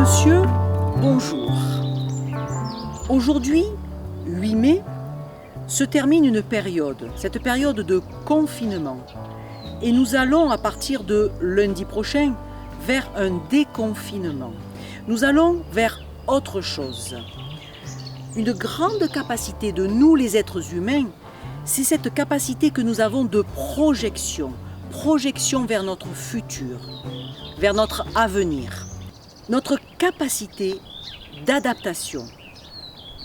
Monsieur, bonjour. Aujourd'hui, 8 mai, se termine une période, cette période de confinement. Et nous allons, à partir de lundi prochain, vers un déconfinement. Nous allons vers autre chose. Une grande capacité de nous, les êtres humains, c'est cette capacité que nous avons de projection vers notre futur, vers notre avenir. Notre capacité d'adaptation,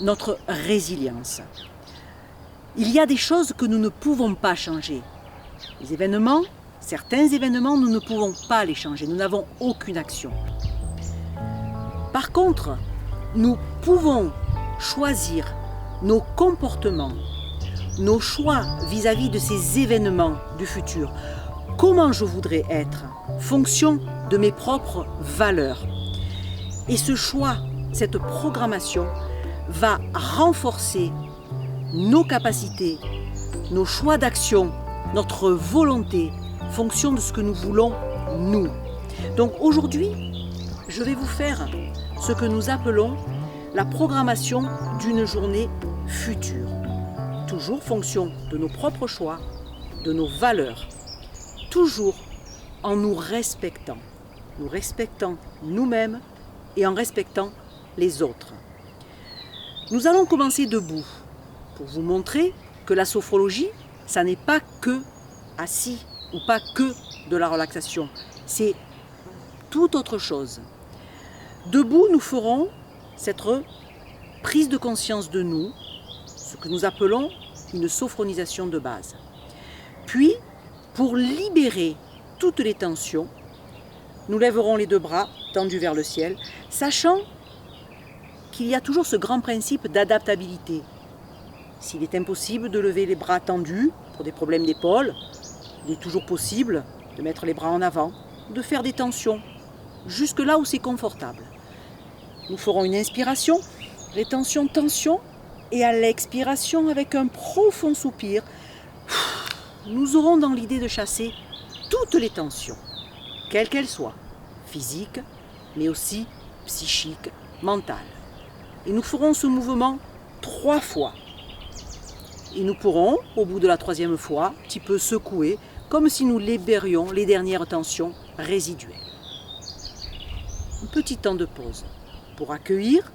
notre résilience. Il y a des choses que nous ne pouvons pas changer. Les événements, certains événements, nous ne pouvons pas les changer. Nous n'avons aucune action. Par contre, nous pouvons choisir nos comportements, nos choix vis-à-vis de ces événements du futur. Comment je voudrais être, fonction de mes propres valeurs. Et ce choix, cette programmation, va renforcer nos capacités, nos choix d'action, notre volonté, fonction de ce que nous voulons, nous. Donc aujourd'hui, je vais vous faire ce que nous appelons la programmation d'une journée future. Toujours fonction de nos propres choix, de nos valeurs. Toujours en nous respectant nous-mêmes et en respectant les autres. Nous allons commencer debout pour vous montrer que la sophrologie, ça n'est pas que assis ou pas que de la relaxation, c'est tout autre chose. Debout, nous ferons cette prise de conscience de nous, ce que nous appelons une sophronisation de base. Puis, pour libérer toutes les tensions, nous lèverons les deux bras tendus vers le ciel, sachant qu'il y a toujours ce grand principe d'adaptabilité. S'il est impossible de lever les bras tendus pour des problèmes d'épaule, il est toujours possible de mettre les bras en avant, de faire des tensions, jusque là où c'est confortable. Nous ferons une inspiration, rétention, tension, et à l'expiration, avec un profond soupir, nous aurons dans l'idée de chasser toutes les tensions, quelles qu'elles soient, physiques, mais aussi psychiques, mentales. Et nous ferons ce mouvement 3 fois. Et nous pourrons, au bout de la 3e fois, un petit peu secouer, comme si nous libérions les dernières tensions résiduelles. Un petit temps de pause pour accueillir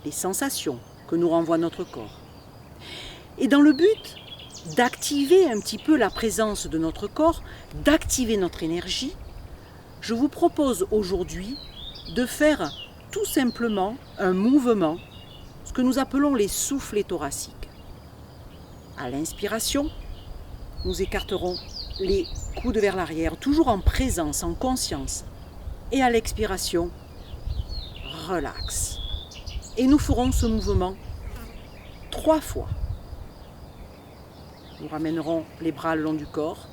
les sensations que nous renvoie notre corps. Et dans le but d'activer un petit peu la présence de notre corps, d'activer notre énergie, je vous propose aujourd'hui de faire tout simplement un mouvement, ce que nous appelons les soufflets thoraciques. À l'inspiration, nous écarterons les coudes vers l'arrière, toujours en présence, en conscience. Et à l'expiration, relax. Et nous ferons ce mouvement 3 fois. Nous ramènerons les bras le long du corps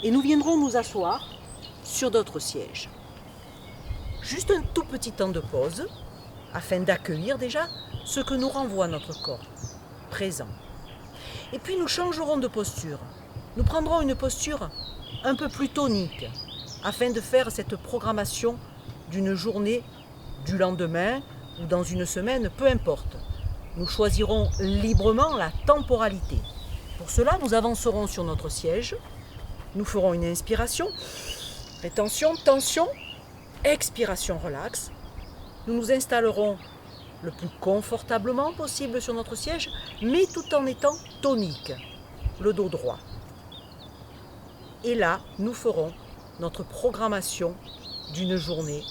et nous viendrons nous asseoir sur d'autres sièges. Juste un tout petit temps de pause afin d'accueillir déjà ce que nous renvoie notre corps présent. Et puis nous changerons de posture. Nous prendrons une posture un peu plus tonique afin de faire cette programmation d'une journée, du lendemain ou dans une semaine, peu importe. Nous choisirons librement la temporalité. Pour cela, nous avancerons sur notre siège. Nous ferons une inspiration, rétention, tension, expiration, relax. Nous nous installerons le plus confortablement possible sur notre siège, mais tout en étant tonique, le dos droit. Et là, nous ferons notre programmation d'une journée,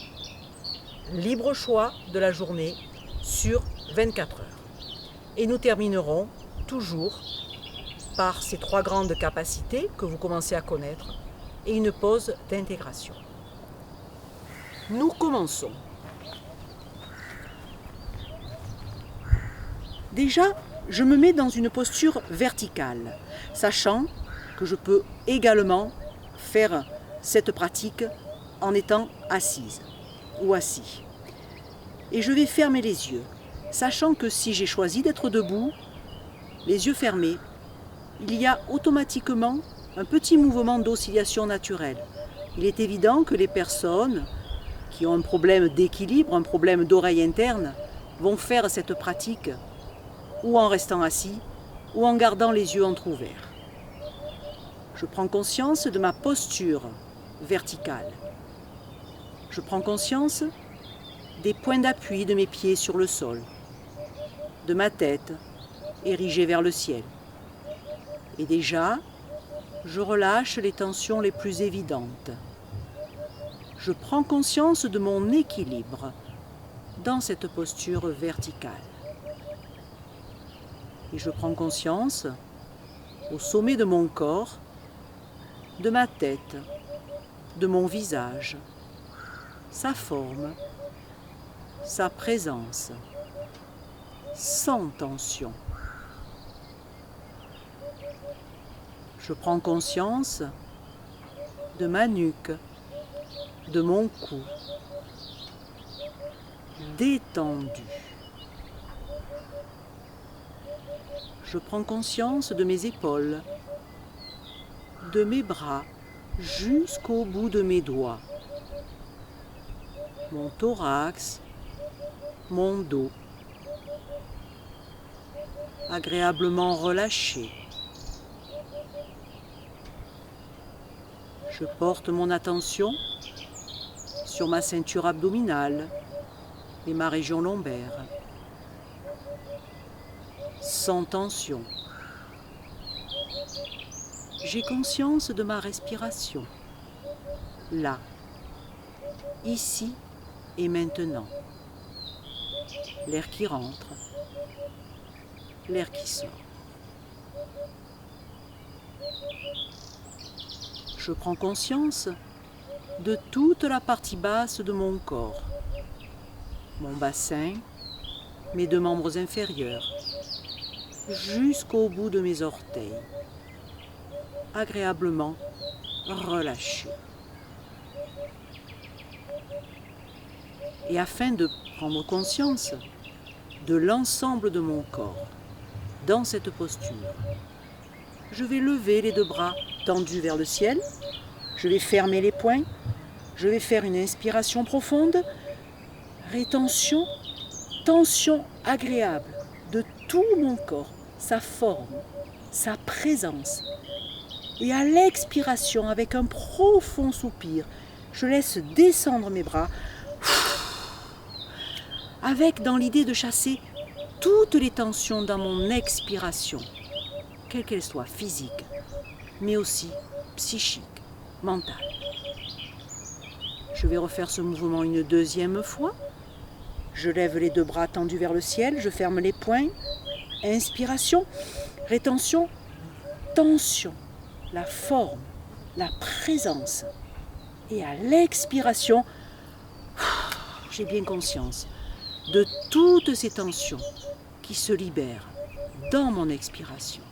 libre choix de la journée sur 24 heures. Et nous terminerons toujours par ces 3 grandes capacités que vous commencez à connaître et une pause d'intégration. Nous commençons. Déjà, je me mets dans une posture verticale, sachant que je peux également faire cette pratique en étant assise ou assis. Et je vais fermer les yeux, sachant que si j'ai choisi d'être debout, les yeux fermés, il y a automatiquement un petit mouvement d'oscillation naturelle. Il est évident que les personnes qui ont un problème d'équilibre, un problème d'oreille interne, vont faire cette pratique ou en restant assis ou en gardant les yeux entr'ouverts. Je prends conscience de ma posture verticale. Je prends conscience des points d'appui de mes pieds sur le sol, de ma tête érigée vers le ciel. Et déjà, je relâche les tensions les plus évidentes. Je prends conscience de mon équilibre dans cette posture verticale. Et je prends conscience, au sommet de mon corps, de ma tête, de mon visage, sa forme, sa présence, sans tension. Je prends conscience de ma nuque, de mon cou, détendu. Je prends conscience de mes épaules, de mes bras jusqu'au bout de mes doigts, mon thorax, mon dos, agréablement relâché. Je porte mon attention sur ma ceinture abdominale et ma région lombaire, sans tension. J'ai conscience de ma respiration, là, ici et maintenant. L'air qui rentre, l'air qui sort. Je prends conscience de toute la partie basse de mon corps, mon bassin, mes deux membres inférieurs, jusqu'au bout de mes orteils, agréablement relâchés. Et afin de prendre conscience de l'ensemble de mon corps dans cette posture, je vais lever les deux bras tendus vers le ciel, je vais fermer les poings, je vais faire une inspiration profonde, rétention, tension agréable de tout mon corps, sa forme, sa présence. Et à l'expiration, avec un profond soupir, je laisse descendre mes bras, avec dans l'idée de chasser toutes les tensions dans mon expiration, quelles qu'elles soient, physiques, mais aussi psychiques, mentales. Je vais refaire ce mouvement une deuxième fois. Je lève les deux bras tendus vers le ciel, je ferme les poings. Inspiration, rétention, tension, la forme, la présence. Et à l'expiration, j'ai bien conscience de toutes ces tensions qui se libèrent dans mon expiration.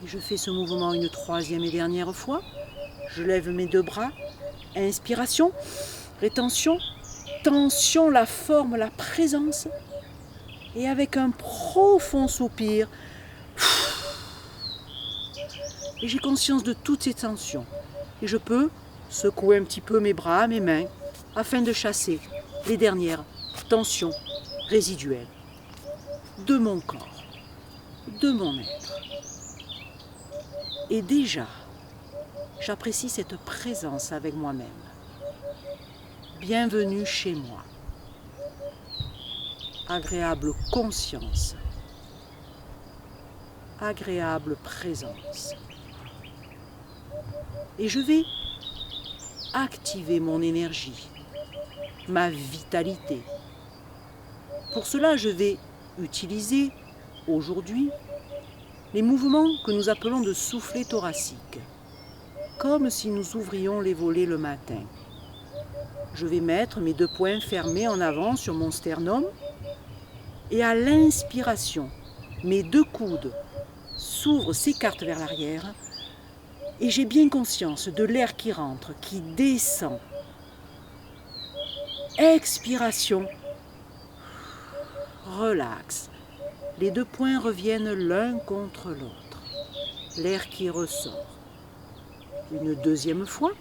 Et je fais ce mouvement une troisième et dernière fois. Je lève mes deux bras. Inspiration, rétention, tension, la forme, la présence. Et avec un profond soupir, et j'ai conscience de toutes ces tensions. Et je peux secouer un petit peu mes bras, mes mains, afin de chasser les dernières tensions résiduelles de mon corps, de mon être. Et déjà, j'apprécie cette présence avec moi-même. Bienvenue chez moi. Agréable conscience. Agréable présence. Et je vais activer mon énergie, ma vitalité. Pour cela, je vais utiliser aujourd'hui les mouvements que nous appelons de soufflet thoracique, comme si nous ouvrions les volets le matin. Je vais mettre mes deux poings fermés en avant sur mon sternum et à l'inspiration, mes deux coudes s'ouvrent, s'écartent vers l'arrière et j'ai bien conscience de l'air qui rentre, qui descend. Expiration, relax. Les deux poings reviennent l'un contre l'autre. L'air qui ressort. Une deuxième fois.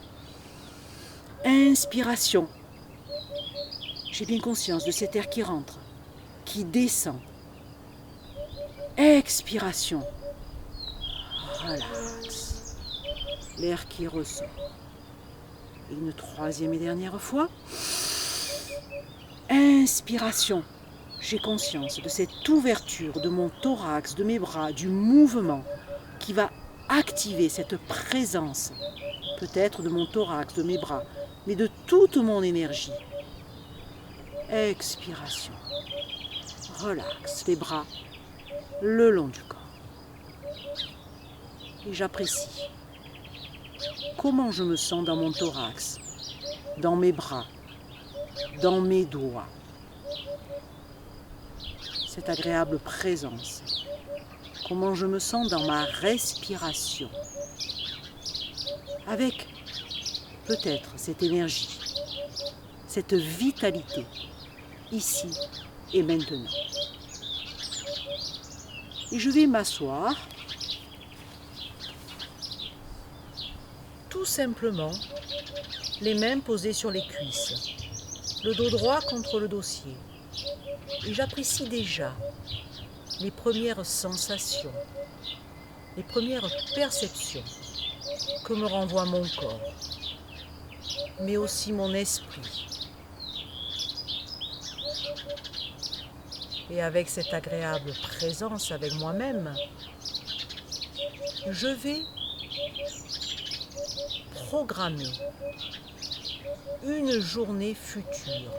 Inspiration. J'ai bien conscience de cet air qui rentre, qui descend. Expiration. Relax. L'air qui ressort. Et une troisième et dernière fois. Inspiration. J'ai conscience de cette ouverture de mon thorax, de mes bras, du mouvement qui va activer cette présence, peut-être de mon thorax, de mes bras, mais de toute mon énergie. Expiration. Relaxe les bras le long du corps. Et j'apprécie comment je me sens dans mon thorax, dans mes bras, dans mes doigts. Cette agréable présence. Comment je me sens dans ma respiration. Avec peut-être cette énergie, cette vitalité, ici et maintenant. Et je vais m'asseoir tout simplement, les mains posées sur les cuisses, le dos droit contre le dossier. Et j'apprécie déjà les premières sensations, les premières perceptions que me renvoie mon corps, mais aussi mon esprit. Et avec cette agréable présence avec moi-même, je vais programmer une journée future,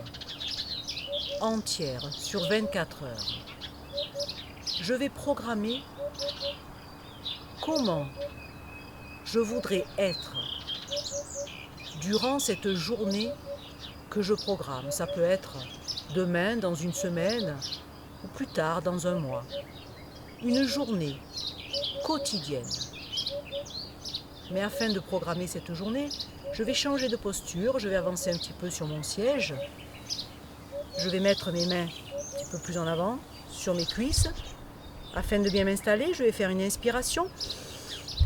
entière, sur 24 heures. Je vais programmer comment je voudrais être durant cette journée que je programme. Ça peut être demain, dans une semaine, ou plus tard, dans un mois. Une journée quotidienne. Mais afin de programmer cette journée, je vais changer de posture, je vais avancer un petit peu sur mon siège. Je vais mettre mes mains un petit peu plus en avant, sur mes cuisses. Afin de bien m'installer, je vais faire une inspiration.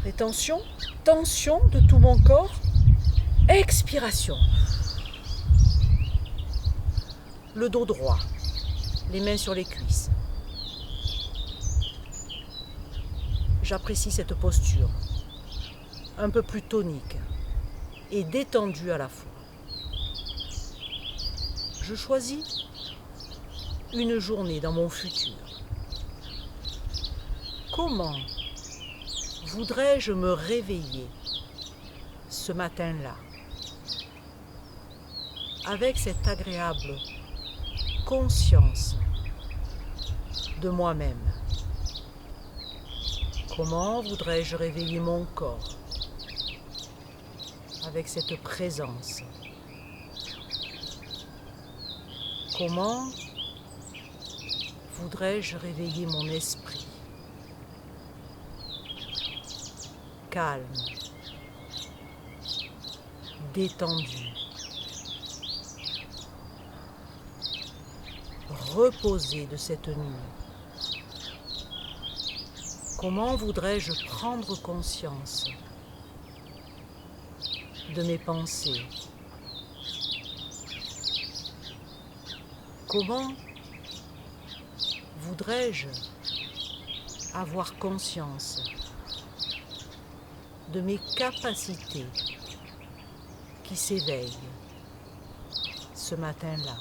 Rétention, tension de tout mon corps. Expiration. Le dos droit, les mains sur les cuisses. J'apprécie cette posture, un peu plus tonique et détendue à la fois. Je choisis une journée dans mon futur. Comment voudrais-je me réveiller ce matin-là avec cette agréable conscience de moi-même? Comment voudrais-je réveiller mon corps avec cette présence? Comment voudrais-je réveiller mon esprit? Calme, détendu, reposé de cette nuit. Comment voudrais-je prendre conscience de mes pensées? Comment voudrais-je avoir conscience de mes capacités qui s'éveillent ce matin-là?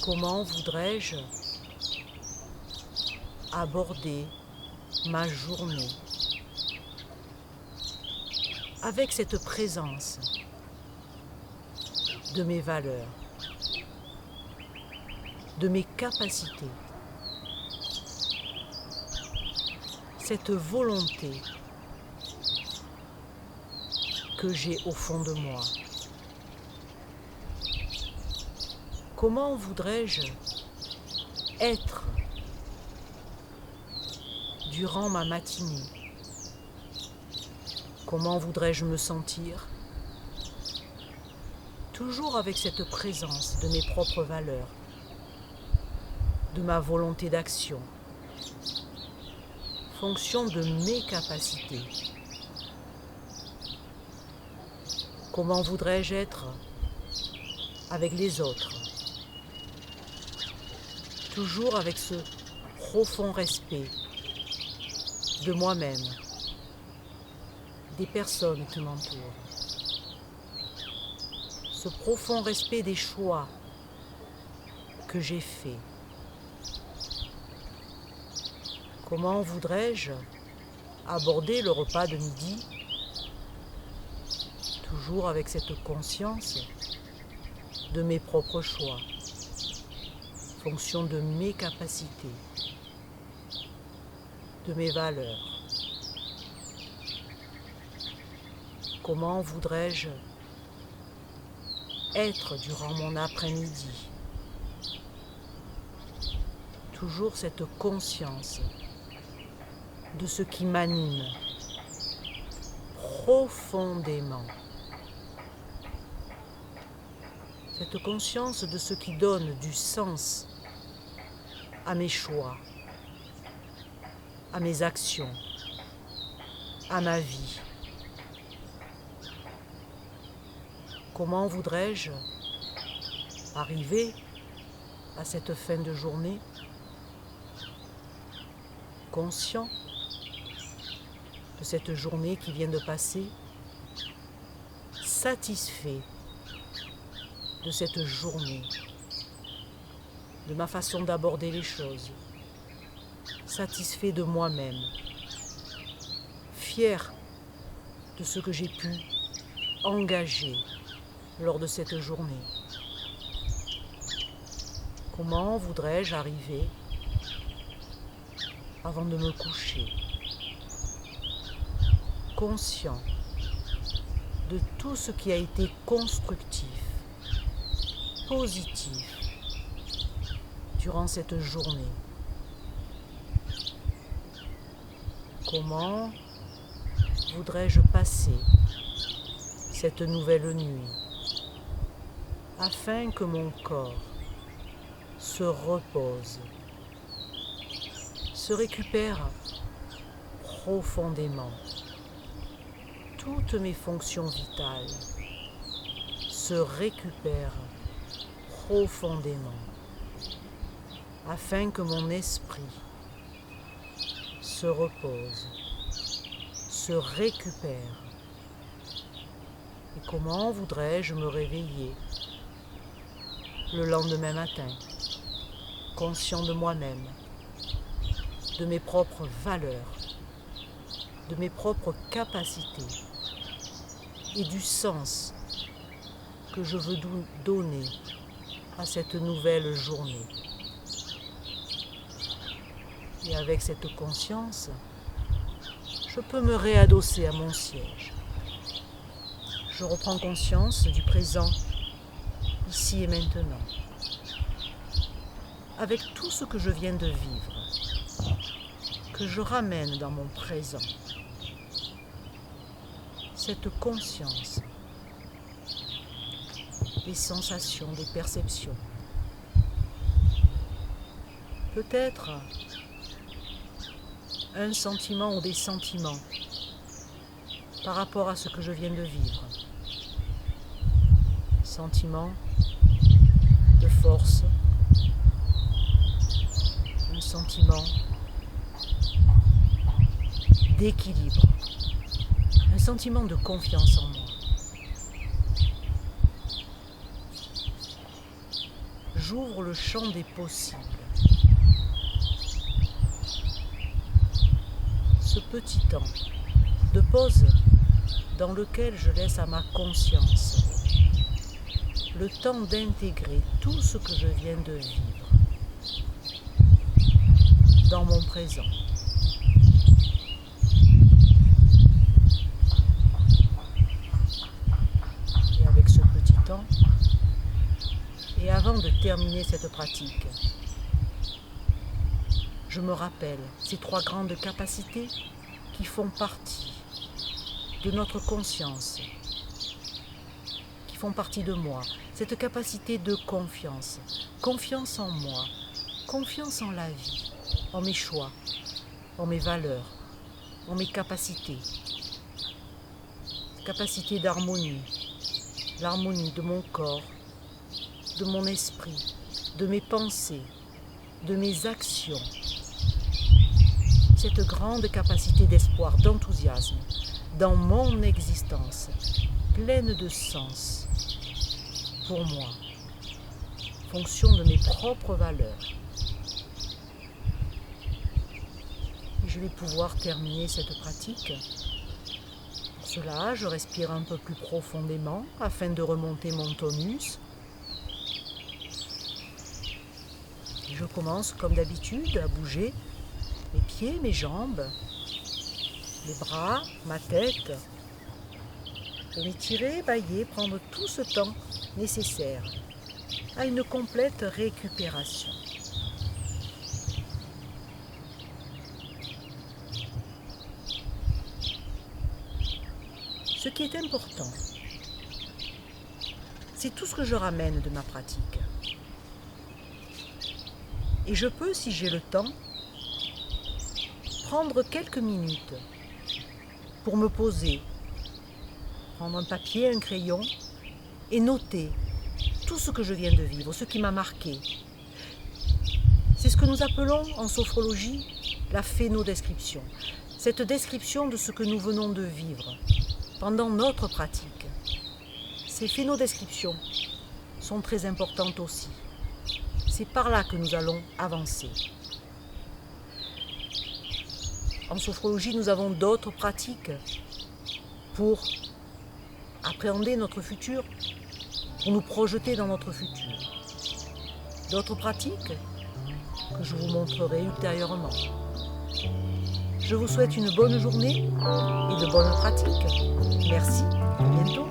Comment voudrais-je aborder ma journée avec cette présence de mes valeurs, de mes capacités, cette volonté que j'ai au fond de moi? Comment voudrais-je être durant ma matinée? Comment voudrais-je me sentir? Toujours avec cette présence de mes propres valeurs, de ma volonté d'action. fonction de mes capacités. Comment voudrais-je être avec les autres? Toujours avec ce profond respect de moi-même, des personnes qui m'entourent. Ce profond respect des choix que j'ai faits. Comment voudrais-je aborder le repas de midi? Toujours avec cette conscience de mes propres choix, fonction de mes capacités, de mes valeurs. Comment voudrais-je être durant mon après-midi? Toujours cette conscience de ce qui m'anime profondément. Cette conscience de ce qui donne du sens à mes choix, à mes actions, à ma vie. Comment voudrais-je arriver à cette fin de journée conscient de cette journée qui vient de passer, satisfait de cette journée, de ma façon d'aborder les choses, satisfait de moi-même, fier de ce que j'ai pu engager lors de cette journée. Comment voudrais-je arriver avant de me coucher, conscient de tout ce qui a été constructif, positif durant cette journée? Comment voudrais-je passer cette nouvelle nuit afin que mon corps se repose, se récupère profondément, toutes mes fonctions vitales se récupèrent profondément, afin que mon esprit se repose, se récupère. Et comment voudrais-je me réveiller le lendemain matin, conscient de moi-même, de mes propres valeurs, de mes propres capacités et du sens que je veux donner à cette nouvelle journée. Et avec cette conscience, je peux me réadosser à mon siège. Je reprends conscience du présent, ici et maintenant, avec tout ce que je viens de vivre, que je ramène dans mon présent. Cette conscience des sensations, des perceptions. Peut-être un sentiment ou des sentiments par rapport à ce que je viens de vivre. Sentiment de force, un sentiment d'équilibre, un sentiment de confiance en moi. J'ouvre le champ des possibles. Ce petit temps de pause dans lequel je laisse à ma conscience le temps d'intégrer tout ce que je viens de vivre dans mon présent. Et avec ce petit temps, et avant de terminer cette pratique, je me rappelle ces trois grandes capacités qui font partie de notre conscience, qui font partie de moi. Cette capacité de confiance, confiance en moi, confiance en la vie, en mes choix, en mes valeurs, en mes capacités d'harmonie, l'harmonie de mon corps, de mon esprit, de mes pensées, de mes actions. Cette grande capacité d'espoir, d'enthousiasme dans mon existence, pleine de sens pour moi, fonction de mes propres valeurs. Et je vais pouvoir terminer cette pratique. Pour cela, je respire un peu plus profondément afin de remonter mon tonus. Et je commence comme d'habitude à bouger mes pieds, mes jambes, les bras, ma tête. Je vais m'étirer, bâiller, prendre tout ce temps nécessaire à une complète récupération. Ce qui est important, c'est tout ce que je ramène de ma pratique. Et je peux, si j'ai le temps, prendre quelques minutes pour me poser, prendre un papier, un crayon et noter tout ce que je viens de vivre, ce qui m'a marqué. C'est ce que nous appelons en sophrologie la phénodescription. Cette description de ce que nous venons de vivre pendant notre pratique. Ces phénodescriptions sont très importantes aussi. C'est par là que nous allons avancer. En sophrologie, nous avons d'autres pratiques pour appréhender notre futur, pour nous projeter dans notre futur. D'autres pratiques que je vous montrerai ultérieurement. Je vous souhaite une bonne journée et de bonnes pratiques. Merci, à bientôt.